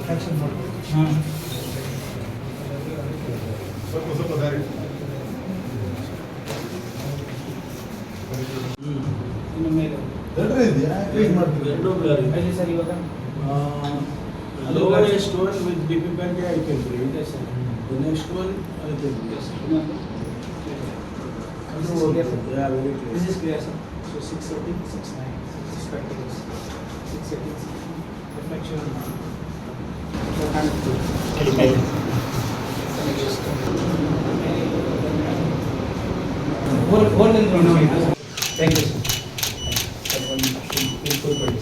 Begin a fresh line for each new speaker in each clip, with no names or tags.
Action ಮಾಡ್ಬೋದು.
ಹಾಂ
ಸ್ವಲ್ಪ ದಾರಿ
ಇನ್ನು ಮೇಲೆ
ದಡ್ರೆ ಇದೆಯಾ ಕ್ಲೀನ್ ಮಾಡ್ತೀವಿ.
ಅಲ್ಲಿ ಸರ್ ಇವಾಗ
Lowest one with difficulty I can bring.
Yes, sir.
The next one I can bring.
ಇನ್ನೊಂದು
Yeah, very clear.
This is clear, sir. So 680, 69, 6 spectacles, 680, reflection. So hand to whole in the room. Thank you, sir. That one will full body.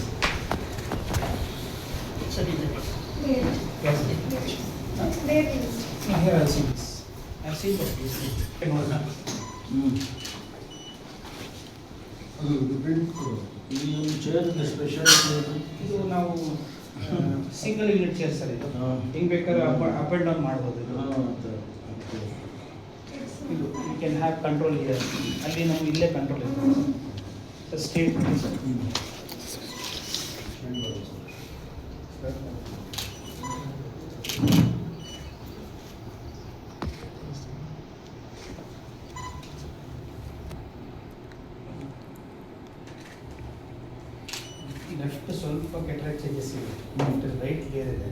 Yes.
There is.
No, here I'll see this. I've seen that.
ಅದು print
You chair the special
ಇದು ನಾವು single unit chair sir ಇದು ಹಿಂಗೆ ಬೇಕಾದ್ರೆ up and down ಮಾಡ್ಬೋದು ಇದು ಇದು you can have control here ಅಲ್ಲಿ ನಾವು ಇಲ್ಲೇ ಕಂಟ್ರೋಲ್ ಇದೆ ಸ್ಟೇಟ್ ಲೆಫ್ಟ್ ಸ್ವಲ್ಪ ಕೆಟ್ರಾಕ್ಟ್ ಚೇಂಜಸ್ ಇದೆ ರೈಟ್ ಕ್ಲಿಯರ್ ಇದೆ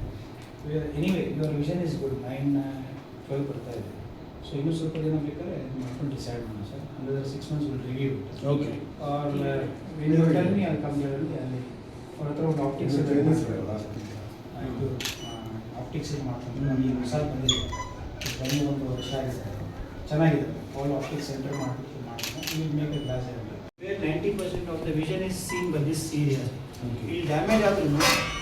anyway your vision is good 9-12 ಬರ್ತಾ ಇದೆ ಸೊ ಇನ್ನೂ ಸ್ವಲ್ಪ ದಿನ ಬೇಕಾದ್ರೆ ಮಾಡ್ಕೊಂಡು ಡಿಸೈಡ್ ಮಾಡೋಣ ಸರ್ ಅಂದರೆ 6 months will review
Okay.
Or when ಅಲ್ಲಿ ಕಂಪ್ಯೂಟರಲ್ಲಿ ಅಲ್ಲಿ ಅವ್ರ ಹತ್ರ ಒಂದು ಆಪ್ಟಿಕ್ಸ್ ಇದು ಆಪ್ಟಿಕ್ಸ್ ಮಾಡ್ಕೊಂಡು ಈ ಹೊಸ ಬಂದಿದೆ ಬಂದು 1 ವರ್ಷ ಆಗಿದೆ ಚೆನ್ನಾಗಿದೆ ಆಲ್ ಆಪ್ಟಿಕ್ಸ್ ಸೆಂಟರ್ ಮಾಡಿಬಿಟ್ಟು ಮಾಡ್ಕೊಂಡು will make a glass where 90% of the vision is seen by this area ಇಲ್ಲಿ ಡ್ಯಾಮೇಜ್ ಆದ್ರೂ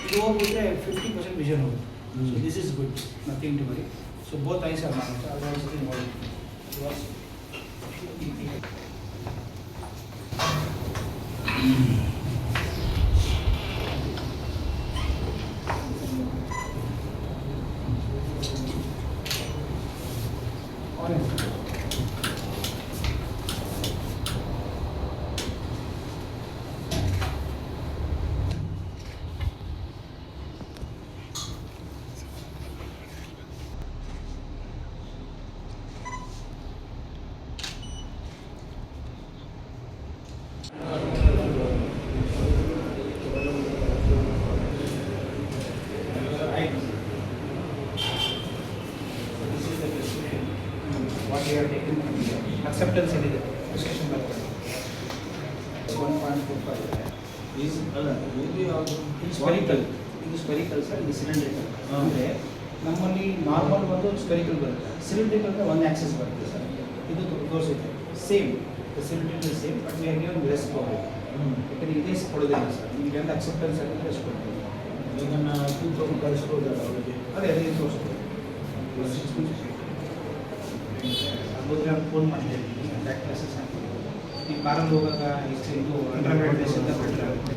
ಇದು ಹೋಗ್ಬಿಟ್ರೆ 50% ವಿಷನ್ ಹೋಗುತ್ತೆ so this is good nothing to worry so both eyes are ಮಾಡೋದು ಅದು ಒಂದ್ಸತಿ ನೋಡಿ what we have taken acceptance ಏನಿದೆ ಡಿಸ್ಕಷನ್ ಮಾಡ್ತಾರೆ 1.45
Is maybe
ಇದು ಸ್ಪೆರಿಕಲ್ ಸರ್ ಇದು ಸಿಲಿಂಡ್ರಿಕಲ್ ಅಂದರೆ ನಮ್ಮಲ್ಲಿ ನಾರ್ಮಲ್ ಬಂದು ಸ್ಪೆರಿಕಲ್ ಬರುತ್ತೆ ಸಿಲಿಂಡ್ರಿಕಲ್ ಒಂದು ಆಕ್ಸೆಸ್ ಬರುತ್ತೆ ಸರ್ ಇದು ತೋರಿಸುತ್ತೆ same cylindrical same but we are given less power ಯಾಕಂದರೆ ಇದೇ ಕೊಡೋದಿಲ್ಲ ಸರ್ ನಿಮಗೆ ಅಂತ ಅಕ್ಸೆಪ್ಟೆನ್ಸ್ ಆಗಿದ್ರೆ ಎಷ್ಟು ಕೊಡ್ತೀವಿ
ಇದನ್ನ ತೂಕ ಕಳಿಸ್ಬೋದಲ್ಲ ಅವರಿಗೆ
ಅದೇ ಅದೇ ತೋರಿಸ್ಬೋದು ಅದ್ರ ಫೋನ್ ಮಾಡ್ತಾ ಇದ್ದೀನಿ ಬ್ಯಾಕ್ ಕ್ಲಾಸಸ್ ಹಾಕ್ತೀವಿ ಈ ಕಾರಲ್ಲಿ ಹೋಗಾಗ ಇದು 100 ಡೇಸ್ ಅಂತ ಬೆಟ್ರ್ ಆಗುತ್ತೆ